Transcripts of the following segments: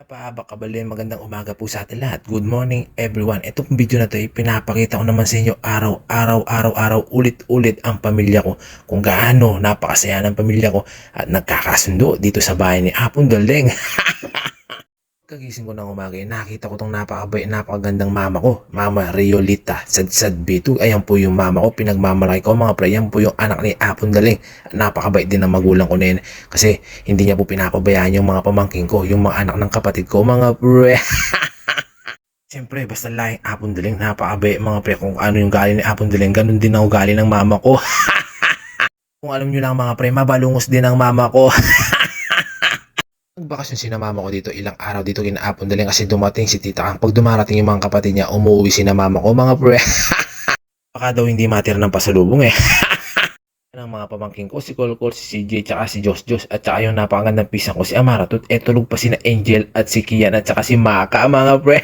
Kabali, magandang umaga po sa atin lahat. Good morning everyone. Itong video na to ay pinapakita ko naman sa inyo araw-araw, ulit-ulit ang pamilya ko. Kung gaano napakasaya ng pamilya ko at nagkakasundo dito sa bahay ni Apong Doldeng. Kagising ko ng umaga, nakita ko tong napakagandang mama ko, Mama Riolita, Sadsad B2. Ayan po yung mama ko, pinagmamalaki ko mga pre. Yan po yung anak ni Apong Daling. Napakabait din ng magulang ko na yun. Kasi hindi niya po pinapabayaan yung mga pamangking ko, yung mga anak ng kapatid ko, mga pre. Siyempre, basta laing Apong Daling, napakabait mga pre. Kung ano yung galing ni Apong Daling, ganun din ang ugali ng mama ko. Kung alam nyo lang mga pre, mabalungos din ang mama ko. Nagbakasyon si na mama ko dito, ilang araw dito kinaapon daling kasi dumating si tita Kang. Pag dumarating yung mga kapatid niya, umuwi si na mama ko mga pre. Baka daw hindi matira ng pasalubong eh. Yan ang mga pamangking ko, si Kolkol, si CJ, tsaka si Jos at tsaka yung napakagandang pisang ko si Amaratot. Tulog pa si na Angel at si Kian at tsaka si Maka mga pre.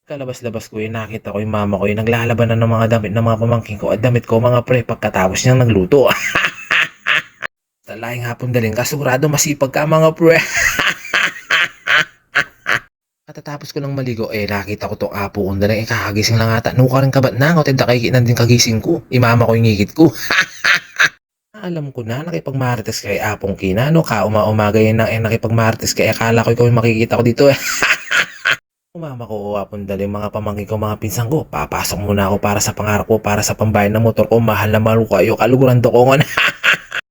Kalabas-labas ko nakita ko yung mama ko naglalaban na ng mga damit ng mga pamangking ko at damit ko mga pre pagkatapos niyang nagluto. Talaing hapon daling kasigurado masipag ka mga pre. Katatapos ko lang maligo, nakita ko tong apo kong daling, kakagising lang ata. Nuka rin kabat na, ngote dakikinan din kagising ko. Imama ko yung ngigit ko. Alam ko na, nakipagmarites kay apong kina, no? Umaga yan na, nakipagmarites kay akala ko ikaw yung makikita ko dito eh. Umama ko apong daling mga pamangkin ko, mga pinsan ko. Papasok muna ako para sa pangarap ko, para sa pambayad ng motor ko. Mahal na mahal ko kayo, kaluguran to ko nga.